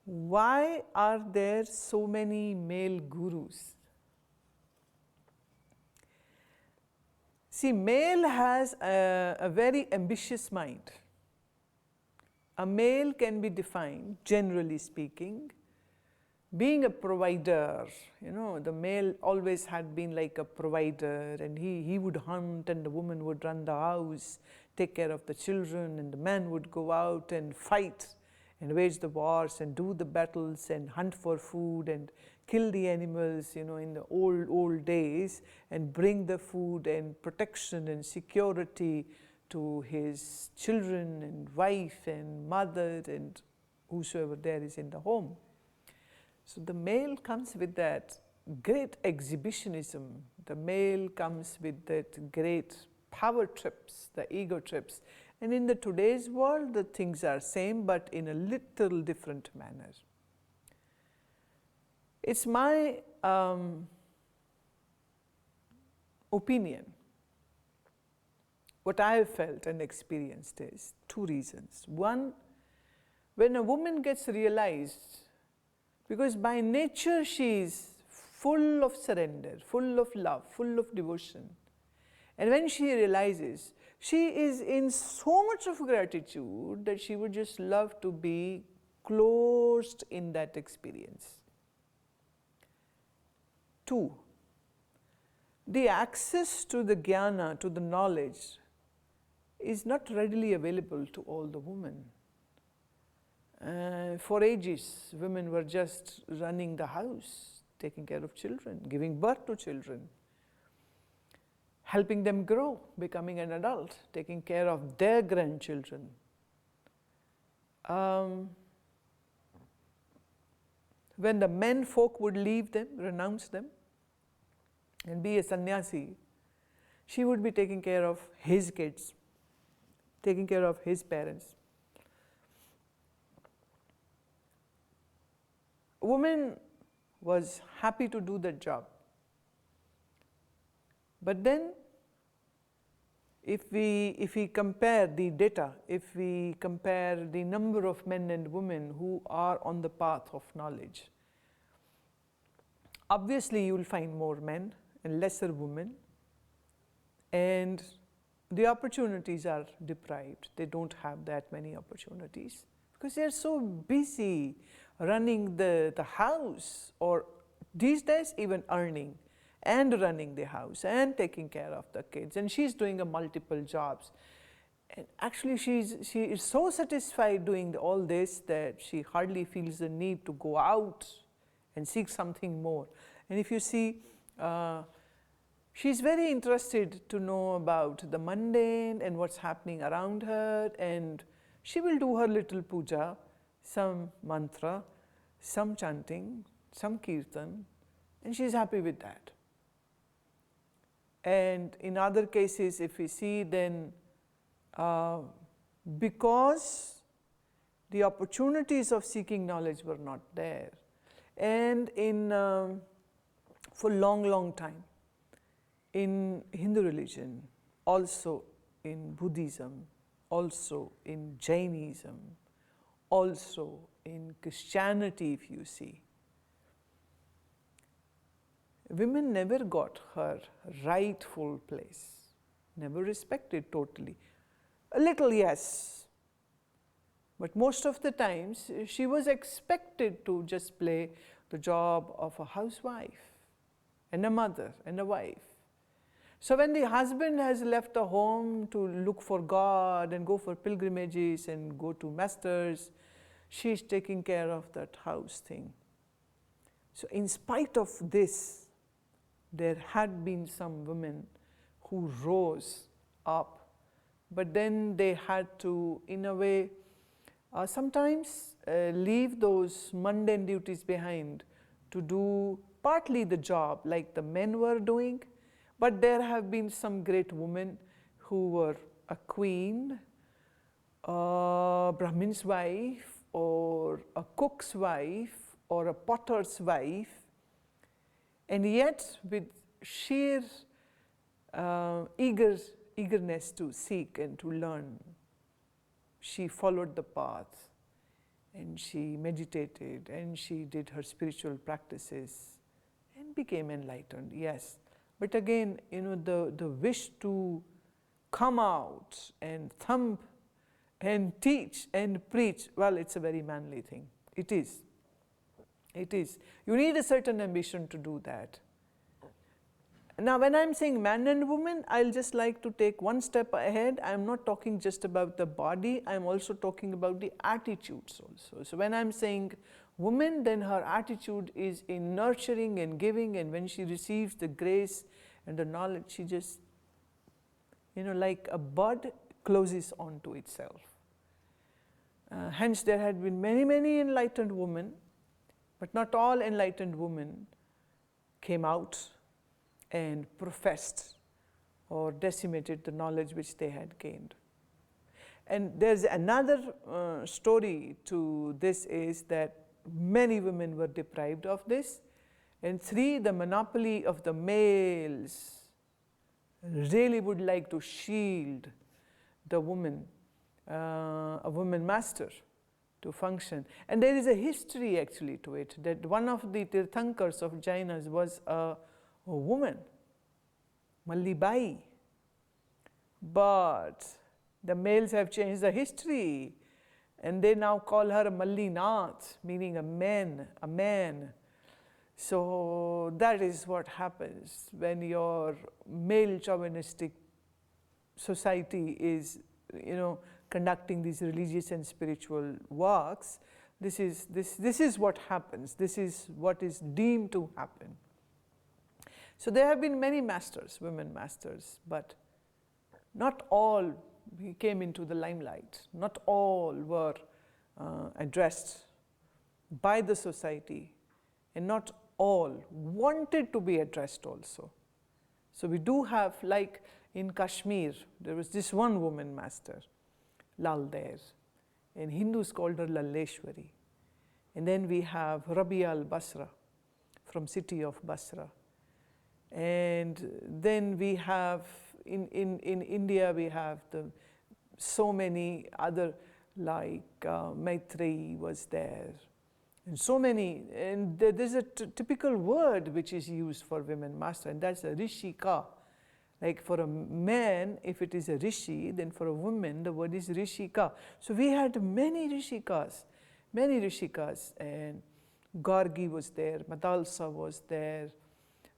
Why are there so many male gurus? See, male has a very ambitious mind. A male can be defined, generally speaking, being a provider. The male always had been like a provider, and he would hunt and the woman would run the house, take care of the children, and the man would go out and fight and wage the wars and do the battles and hunt for food and kill the animals, in the old days, and bring the food and protection and security to his children and wife and mother and whosoever there is in the home. So the male comes with that great exhibitionism. The male comes with that great power trips, the ego trips. And in the today's world, the things are same, but in a little different manner. It's my opinion. What I have felt and experienced is two reasons. One, when a woman gets realized, because by nature she is full of surrender, full of love, full of devotion. And when she realizes, she is in so much of gratitude that she would just love to be closed in that experience. Two, the access to the jnana, to the knowledge, is not readily available to all the women. For ages, women were just running the house, taking care of children, giving birth to children, helping them grow, becoming an adult, taking care of their grandchildren. When the men folk would leave them, renounce them, and be a sannyasi, she would be taking care of his kids, taking care of his parents. A woman was happy to do that job. But then, if we compare the data, if we compare the number of men and women who are on the path of knowledge, obviously you will find more men and lesser women, and the opportunities are deprived. They don't have that many opportunities because they're so busy running the house, or these days even earning and running the house and taking care of the kids, and she's doing multiple jobs. And actually she is so satisfied doing all this that she hardly feels the need to go out and seek something more. And if you see, she's very interested to know about the mundane and what's happening around her, and she will do her little puja, some mantra, some chanting, some kirtan, and she's happy with that. And in other cases, if we see, then because the opportunities of seeking knowledge were not there, and for long time, in Hindu religion, also in Buddhism, also in Jainism, also in Christianity, if you see, women never got her rightful place, never respected totally. A little, yes, but most of the times she was expected to just play the job of a housewife and a mother and a wife. So when the husband has left the home to look for God and go for pilgrimages and go to masters, she's taking care of that house thing. So in spite of this, there had been some women who rose up, but then they had to, in a way, sometimes leave those mundane duties behind to do partly the job like the men were doing. But there have been some great women who were a queen, a Brahmin's wife, or a cook's wife, or a potter's wife, and yet with sheer eagerness to seek and to learn, she followed the path and she meditated, and she did her spiritual practices, and became enlightened, yes. But again, the wish to come out and thump and teach and preach, well, it's a very manly thing. It is. It is. You need a certain ambition to do that. Now, when I'm saying man and woman, I'll just like to take one step ahead. I'm not talking just about the body, I'm also talking about the attitudes also. So when I'm saying woman, then her attitude is in nurturing and giving, and when she receives the grace and the knowledge, she just, like a bud, closes onto itself. Hence, there had been many, many enlightened women, but not all enlightened women came out and professed or decimated the knowledge which they had gained. And there's another story to this, is that many women were deprived of this. And 3, the monopoly of the males really would like to shield the woman, a woman master, to function. And there is a history actually to it, that one of the Tirthankars of Jainas was a woman, Mallibai. But the males have changed the history, and they now call her Mallinath, meaning a man. So that is what happens when your male chauvinistic society is, conducting these religious and spiritual works. This is what happens. This is what is deemed to happen. So there have been many masters, women masters, but not all came into the limelight. Not all were addressed by the society, and not all wanted to be addressed also. So we do have, like in Kashmir, there was this one woman master, Lal Der, and Hindus called her Lalleshwari. And then we have Rabia al-Basra from city of Basra. And then we have, in India, we have so many other, like Maitreyi was there, and so many. And there's a typical word which is used for women master, and that's a rishika. Like for a man, if it is a rishi, then for a woman, the word is rishika. So we had many rishikas, and Gargi was there, Madalsa was there,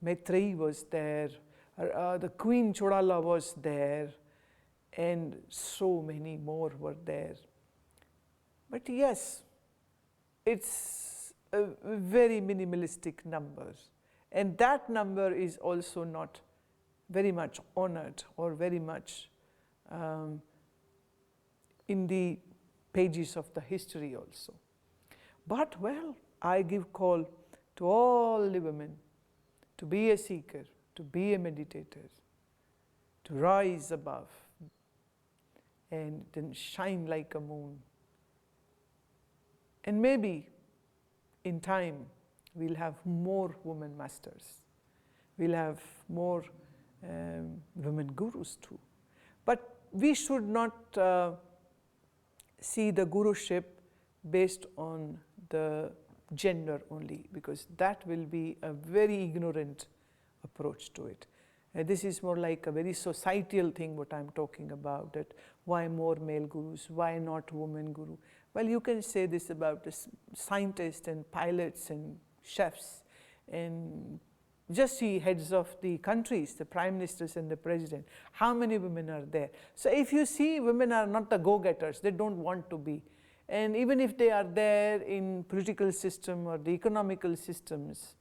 Maitreyi was there, the Queen Chodala was there, and so many more were there. But yes, it's a very minimalistic number, and that number is also not very much honored or very much in the pages of the history also. But well, I give call to all the women to be a seeker, to be a meditator, to rise above and then shine like a moon. And maybe in time we'll have more women masters, we'll have more women gurus too. But we should not see the guruship based on the gender only, because that will be a very ignorant approach to it. This is more like a very societal thing what I'm talking about, that why more male gurus, why not women guru? Well, you can say this about the scientists and pilots and chefs, and just see heads of the countries, the prime ministers and the president, how many women are there. So if you see, women are not the go-getters, they don't want to be. And even if they are there in political system or the economical systems,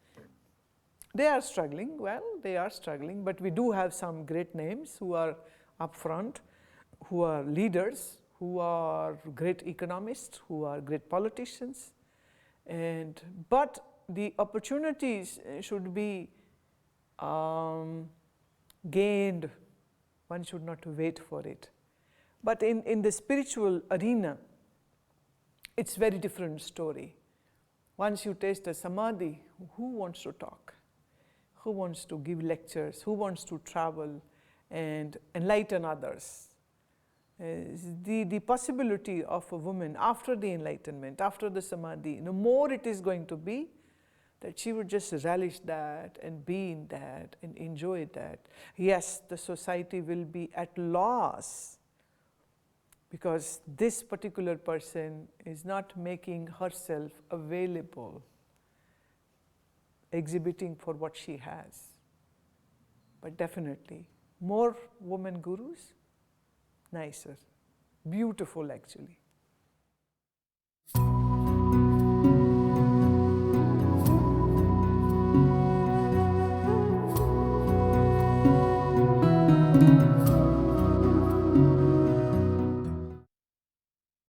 they are struggling. Well, they are struggling, but we do have some great names who are up front, who are leaders, who are great economists, who are great politicians. But the opportunities should be gained. One should not wait for it. But in the spiritual arena, it's very different story. Once you taste a samadhi, who wants to talk? Who wants to give lectures? Who wants to travel and enlighten others? the possibility of a woman after the enlightenment, after the samadhi, the more it is going to be that she would just relish that and be in that and enjoy that. Yes, the society will be at loss because this particular person is not making herself available, exhibiting for what she has. But definitely, more women gurus, nicer, beautiful actually.